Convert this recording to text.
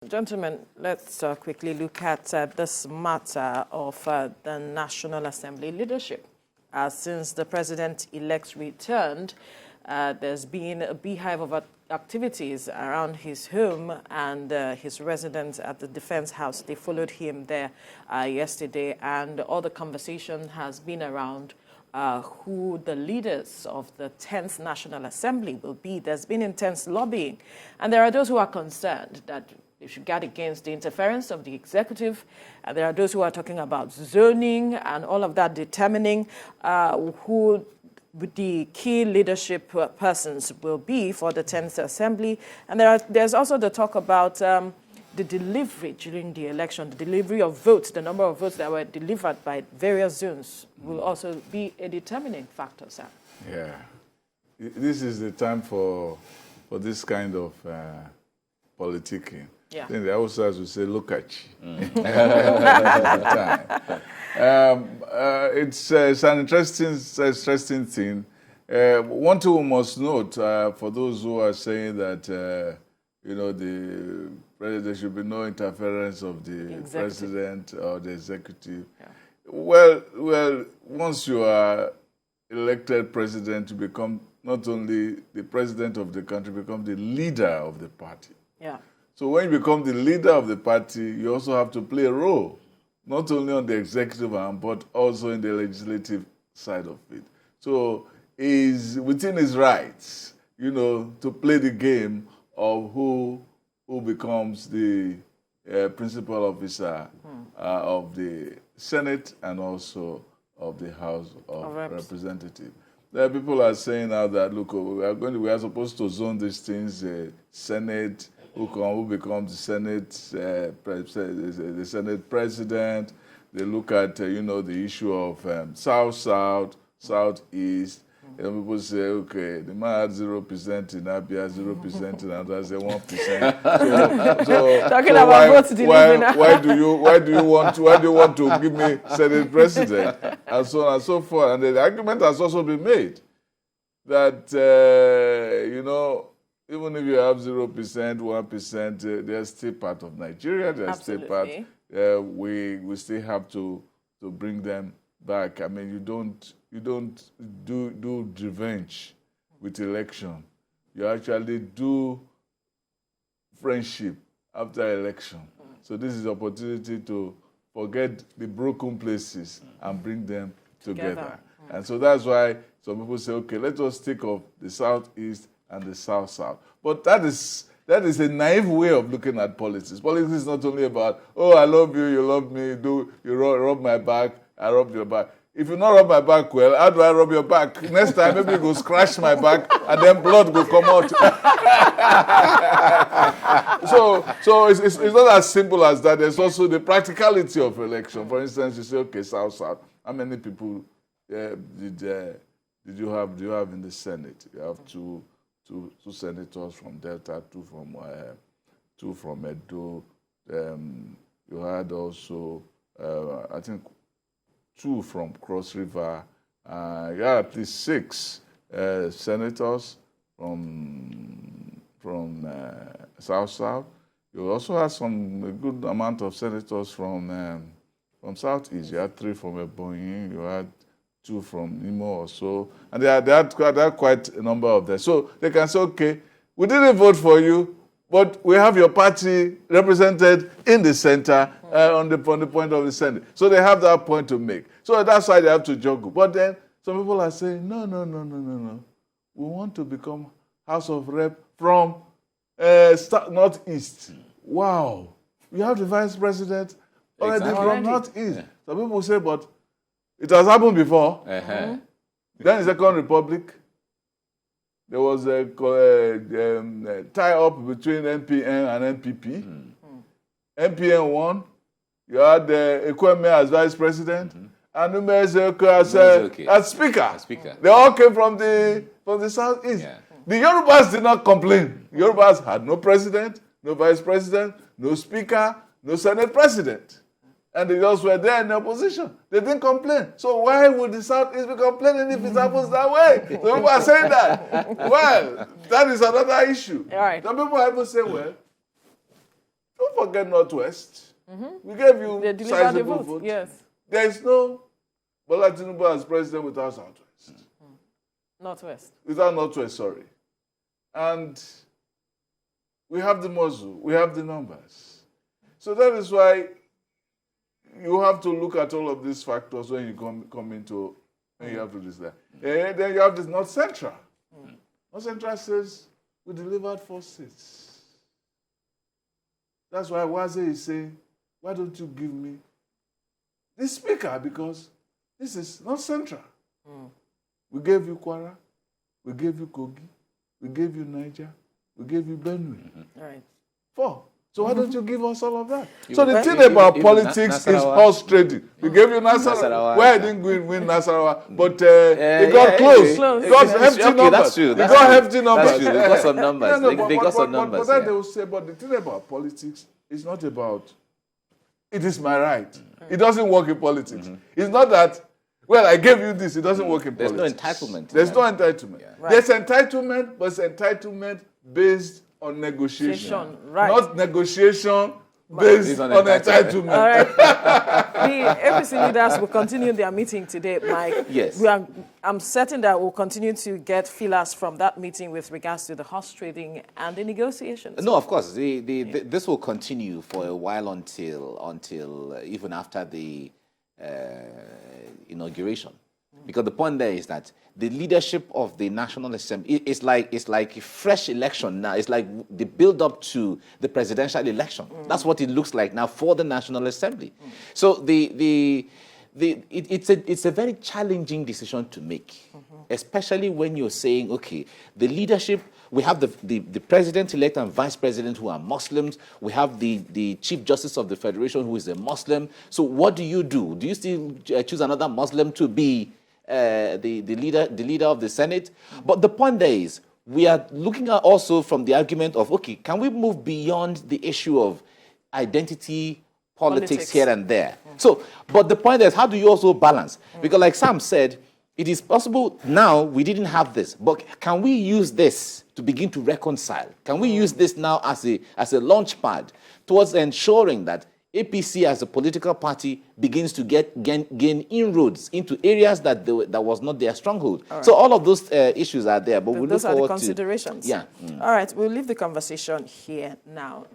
Gentlemen, let's quickly look at this matter of the National Assembly leadership. Since the president-elect returned, there's been a beehive of activities around his home and his residence at the Defense House. They followed him there yesterday, and all the conversation has been around who the leaders of the 10th National Assembly will be. There's been intense lobbying, and there are those who are concerned that they should guard against the interference of the executive. There are those who are talking about zoning and all of that, determining who the key leadership persons will be for the 10th Assembly. And there's also the talk about the delivery during the election, the delivery of votes, the number of votes that were delivered by various zones will also be a determining factor, sir. Yeah. This is the time for this kind of politicking. Yeah. I think the Hausas will say, look at you. It's an interesting thing. One thing we must note, for those who are saying that, there should be no interference of the president or the executive. Yeah. Well, once you are elected president, you become not only the president of the country, become the leader of the party. Yeah. So when you become the leader of the party, you also have to play a role, not only on the executive arm, but also in the legislative side of it. So he's within his rights, to play the game of who becomes the principal officer of the Senate and also of the House of Representatives. There are people are saying now that, look, we are supposed to zone these things, Senate, who becomes the Senate president. They look at, the issue of South-South, South-East. And people say, okay, the man had 0% in Abia, 0% in others, 1%. So talking about votes delivering. Why do you want to give me Senate president? And so on and so forth. And the argument has also been made that, even if you have 0%, 1%, they're still part of Nigeria. They're Absolutely. still part. We still have to bring them back. I mean, you don't do revenge with election. You actually do friendship after election. So this is an opportunity to forget the broken places and bring them together. And so that's why some people say, okay, let us think of the Southeast and the South-South. But that is a naive way of looking at politics. Politics is not only about, oh, I love you, you love me, you rub my back, I rub your back. If you not rub my back well, how do I rub your back? Next time, maybe you go scratch my back, and then blood will come out. so it's not as simple as that. There's also the practicality of election. For instance, you say, okay, South-South. How many people did you have in the Senate? You have two senators from Delta, two from Edo. You had also, I think, 2 from Cross River. You had at least 6 senators from South-South. You also had a good amount of senators from Southeast. You had 3 from Ebonyi. You had 2 from Imo or so. And they had quite a number of them. So they can say, okay, we didn't vote for you, but we have your party represented in the center on the point of the Senate. So they have that point to make. So that's why they have to juggle. But then some people are saying, no. We want to become House of Rep from Northeast. Wow. You have the vice president already from Northeast. Yeah. Some people say, but it has happened before. Then in Second Republic, there was a tie-up between NPN and NPP. NPN won. You had Ekweme as vice president, and Umezeke as speaker. They all came from the Southeast. Yeah. The Yorubas did not complain. The Yorubas had no president, no vice president, no speaker, no Senate president. And they just were there in the opposition. They didn't complain. So why would the Southeast be complaining if it happens that way? So people are saying that. Well, that is another issue. All right. Some people even say, well, don't forget Northwest. We gave They you delivered the sizable vote. vote. Yes. There is no Bola Tinubu as president without Southwest. Northwest. Without Northwest, sorry. And we have the muscle, we have the numbers. So that is why you have to look at all of these factors when you come into, when you have to decide. And then you have this North Central. North Central says, we delivered 4 seats. That's why Waze is saying, why don't you give me the speaker? Because this is North Central. We gave you Kwara, we gave you Kogi, we gave you Niger, we gave you Benue. Right. 4. So why don't you give us all of that? You- So the you- thing you- about even politics is Nasarawa. horse trading. We gave you Nasarawa. Nasarawa, Well, I sir. didn't win Nasarawa, but it got yeah, close. close. It got Okay, hefty okay, numbers. that's true. It That's got true. hefty numbers. That's true. They got some numbers. They got some numbers. But then Yeah. they will say, but the thing about politics is not about, it is my right. It doesn't work in politics. It's not that, well, I gave you this. It doesn't work in There's politics. no entitlement. There's no entitlement. Yeah. Right. There's entitlement, but it's entitlement based on negotiation. Right. Not negotiation based on entitlement. All right. The APC leaders will continue their meeting today, Mike. Yes. I'm certain that we'll continue to get feelers from that meeting with regards to the horse trading and the negotiations. No, of course. This will continue for a while until even after the inauguration. Because the point there is that the leadership of the National Assembly is like a fresh election now. It's like the build-up to the presidential election. That's what it looks like now for the National Assembly. So it's a very challenging decision to make, especially when you're saying, okay, the leadership. We have the president-elect and vice president who are Muslims. We have the Chief Justice of the Federation who is a Muslim. So what do you do? Do you still choose another Muslim to be the leader of the Senate? But the point there is, we are looking at also from the argument of, okay, can we move beyond the issue of identity politics here and there? So, but the point is, how do you also balance? Because like Sam said, it is possible now we didn't have this, but can we use this to begin to reconcile? Can we use this now as a launch pad towards ensuring that APC as a political party begins to gain inroads into areas that was not their stronghold? All right. So all of those issues are there, but we look those are forward the considerations. to... Yeah. All right, we'll leave the conversation here now.